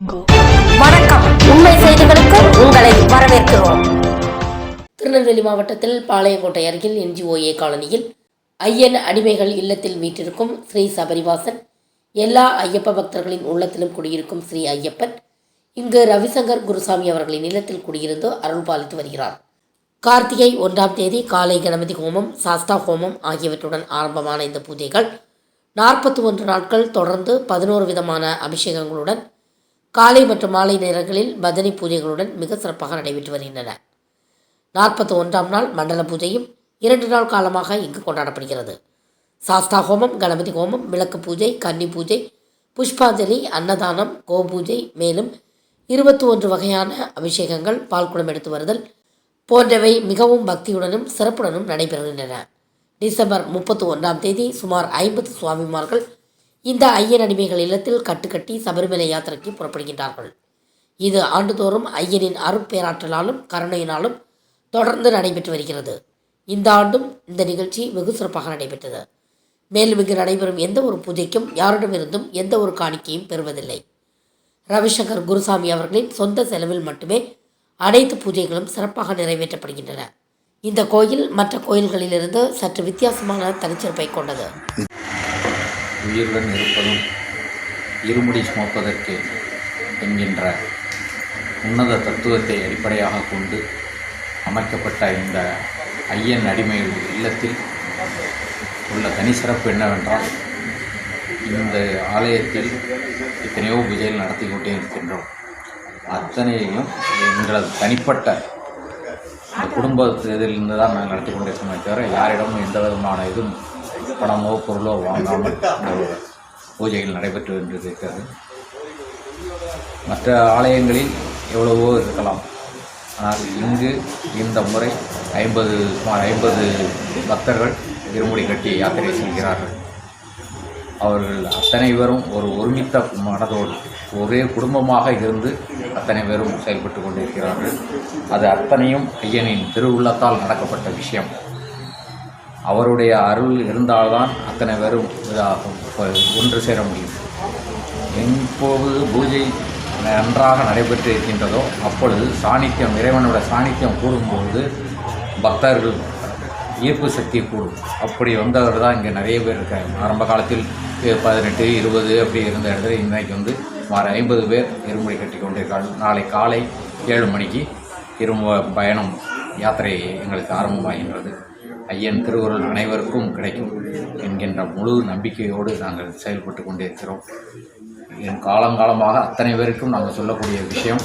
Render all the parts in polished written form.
வணக்கம். உண்மை செய்திகளுக்கு உங்களை வரவேற்கிறோம். திருநெல்வேலி மாவட்டத்தில் பாளையங்கோட்டை அருகில் NGOA காலனியில் ஐயன் அடிமைகள் இல்லத்தில் வீற்றிருக்கும் ஸ்ரீ சபரிவாசன், எல்லா ஐயப்ப பக்தர்களின் உள்ளத்திலும் குடியிருக்கும் ஸ்ரீ ஐயப்பன் இங்கு ரவிசங்கர் குருசாமி அவர்களின் இல்லத்தில் குடியிருந்து அருள் பாலித்து வருகிறார். கார்த்திகை 1ஆம் தேதி காலை கணபதி ஹோமம், சாஸ்தா ஹோமம் ஆகியவற்றுடன் ஆரம்பமான இந்த பூஜைகள் 41 நாட்கள் தொடர்ந்து 11 விதமான அபிஷேகங்களுடன் காலை மற்றும் மாலை நேரங்களில் பஜனை பூஜைகளுடன் மிக சிறப்பாக நடைபெற்று வருகின்றன. 41ஆம் நாள் மண்டல பூஜையும் 2 நாள் காலமாக இங்கு கொண்டாடப்படுகிறது. சாஸ்தா ஹோமம், கணபதி ஹோமம், விளக்கு பூஜை, கன்னி பூஜை, புஷ்பாஞ்சலி, அன்னதானம், கோபூஜை, மேலும் 21 வகையான அபிஷேகங்கள், பால்குடம் எடுத்து வருதல் போன்றவை மிகவும் பக்தியுடனும் சிறப்புடனும் நடைபெறுகின்றன. டிசம்பர் 31ஆம் தேதி சுமார் 50 சுவாமிமார்கள் இந்த ஐயன் அடிமைகள் இல்லத்தில் கட்டுக்கட்டி சபரிமலை யாத்திரைக்கு புறப்படுகின்றார்கள். இது ஆண்டுதோறும் ஐயனின் அருட்பேராற்றலாலும் கருணையினாலும் தொடர்ந்து நடைபெற்று வருகிறது. இந்த ஆண்டும் இந்த நிகழ்ச்சி வெகு சிறப்பாக நடைபெற்றது. மேலும் இங்கு நடைபெறும் எந்த ஒரு பூஜைக்கும் யாரிடமிருந்தும் எந்த ஒரு காணிக்கையும் பெறுவதில்லை. ரவிசங்கர் குருசாமி அவர்களின் சொந்த செலவில் மட்டுமே அனைத்து பூஜைகளும் சிறப்பாக நிறைவேற்றப்படுகின்றன. இந்த கோயில் மற்ற கோயில்களிலிருந்து சற்று வித்தியாசமான தனிச்சிறப்பை கொண்டது. உயிருடன் இருப்பதும் இருமுடி சுமப்பதற்கு என்கின்ற உன்னத தத்துவத்தை அடிப்படையாக கொண்டு அமைக்கப்பட்ட இந்த ஐயன் அடிமை இல்லத்தில் உள்ள தனி சிறப்பு என்னவென்றால், இந்த ஆலயத்தில் எத்தனையோ பூஜைகள் நடத்தி கொண்டே இருக்கின்றோம். அத்தனையும் எங்களது தனிப்பட்ட குடும்பத்திலிருந்து தான் நாங்கள் நடத்தி கொண்டிருக்கோமே தவிர யாரிடமும் எந்த விதமான இதுவும் பணமோ பொருளோ வாங்காமல் இந்த பூஜைகள் நடைபெற்று கொண்டிருக்கிறது. மற்ற ஆலயங்களில் எவ்வளவோ இருக்கலாம், ஆனால் இங்கு இந்த முறை சுமார் 50 பக்தர்கள் இருமுடி கட்டி யாத்திரை செல்கிறார்கள். அவர்கள் அத்தனை பேரும் ஒரு ஒருமித்த மனதோடு ஒரே குடும்பமாக இருந்து அத்தனை பேரும் செயல்பட்டு கொண்டிருக்கிறார்கள். அது அத்தனையும் ஐயனின் திருவுள்ளத்தால் நடக்கப்பட்ட விஷயம். அவருடைய அருள் இருந்தால்தான் அத்தனை பேரும் ஒன்று சேர முடியும். எப்போது பூஜை நன்றாக நடைபெற்று இருக்கின்றதோ அப்பொழுது சாநித்தியம், இறைவனோட சாநித்தியம் கூடும்போது பக்தர்கள் ஈர்ப்பு சக்தி கூடும். அப்படி வந்தவர் தான் இங்கே நிறைய பேர் இருக்காங்க. ஆரம்ப காலத்தில் 18, 20 அப்படி இருந்த இடத்துல இன்றைக்கு சுமார் 50 பேர் இருமுடி கட்டி கொண்டிருக்கார்கள். நாளை காலை 7 மணிக்கு பயணம் யாத்திரை எங்களுக்கு ஆரம்பமாகின்றது. ஐயன் திருவருள் அனைவருக்கும் கிடைக்கும் என்கின்ற முழு நம்பிக்கையோடு நாங்கள் செயல்பட்டு கொண்டிருக்கிறோம். என் காலங்காலமாக அத்தனை பேருக்கும் நாங்கள் சொல்லக்கூடிய விஷயம்,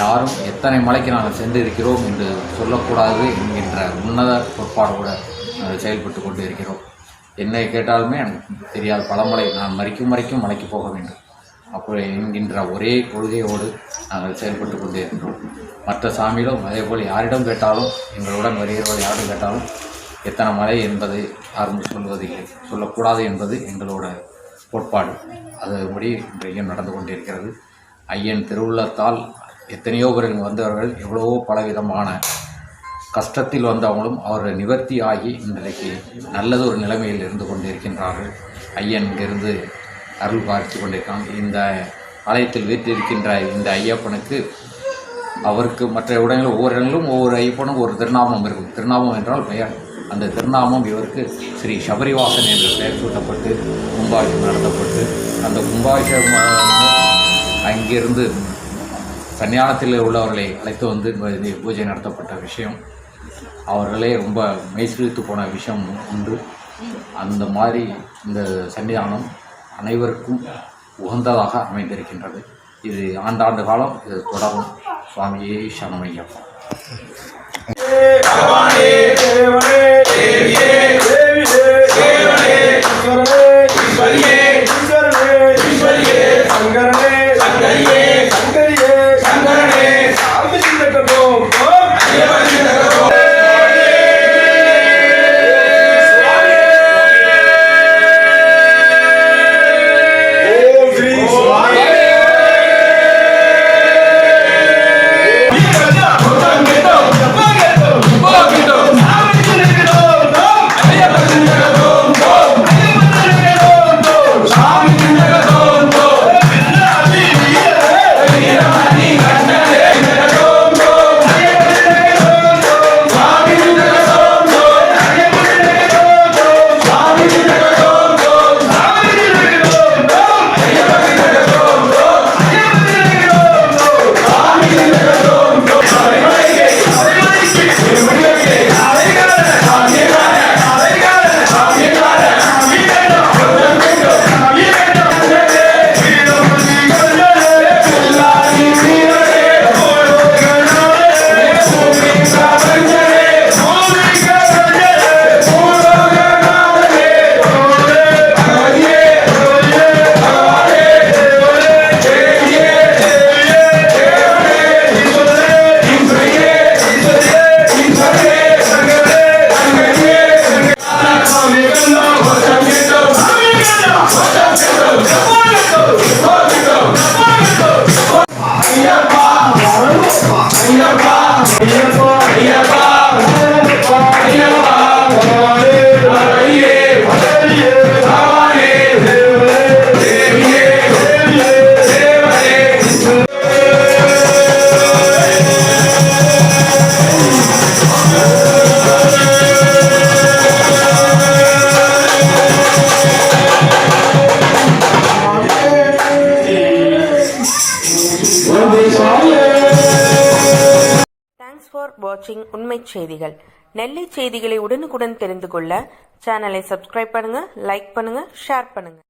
யாரும் எத்தனை மலைக்கு நாங்கள் சென்றிருக்கிறோம் என்று சொல்லக்கூடாது என்கின்ற உன்னத கோட்பாடோடு நாங்கள் செயல்பட்டு கொண்டு இருக்கிறோம். என்னை கேட்டாலுமே எனக்கு தெரியாது, பலமலை நான் மறிக்கும் மலைக்கு போக வேண்டும் அப்படி என்கின்ற ஒரே கொள்கையோடு நாங்கள் செயல்பட்டு கொண்டே இருக்கிறோம். மற்ற சாமியிலும் அதேபோல் யாரிடம் கேட்டாலும், எங்களுடன் வருகிறவர்கள் யாரும் கேட்டாலும் எத்தனை மலை என்பதை யாரும் சொல்வதில்லை, சொல்லக்கூடாது என்பது எங்களோட கோட்பாடு. அதுபடி இன்றைக்கு நடந்து கொண்டிருக்கிறது. ஐயன் திருவுள்ளத்தால் எத்தனையோ பேர் வந்தவர்கள் எவ்வளவோ பலவிதமான கஷ்டத்தில் வந்தவங்களும் அவர்கள் நிவர்த்தி ஆகி இன்றைக்கு நல்லது ஒரு நிலைமையில் இருந்து கொண்டிருக்கின்றார்கள். ஐயன் இங்கிருந்து அருள் பார்த்து கொண்டிருக்காங்க. இந்த ஆலயத்தில் வீற்றிருக்கின்ற இந்த ஐயப்பனுக்கு அவருக்கு மற்ற இடங்களில் ஒவ்வொரு இடங்களிலும் ஒவ்வொரு ஐயப்பனும் ஒரு திருநாமம் இருக்கும். திருநாமம் என்றால் பெயர். அந்த திருநாமம் இவருக்கு ஸ்ரீ சபரிவாசன் என்று பெயர் சூட்டப்பட்டு கும்பாபிஷேகம் நடத்தப்பட்டு, அந்த கும்பாபிஷேகம் அங்கிருந்து சன்னியானத்தில் உள்ளவர்களை அழைத்து பூஜை நடத்தப்பட்ட விஷயம் அவர்களே ரொம்ப மெய்சிலித்து போன விஷயம் உண்டு. அந்த மாதிரி இந்த சன்னிதானம் அனைவருக்கும் உகந்ததாக அமைந்திருக்கின்றது. இது ஆண்டாண்டு காலம் இது தொடரும். சுவாமியே சரணமையப்பா. தேங்க்ஸ் ஃபார் வாட்சிங் உண்மை செய்திகள். நெல்லை செய்திகளை உடனுக்குடன் தெரிந்து கொள்ள சேனலை சப்ஸ்கிரைப் பண்ணுங்க, லைக் பண்ணுங்க, ஷேர் பண்ணுங்க.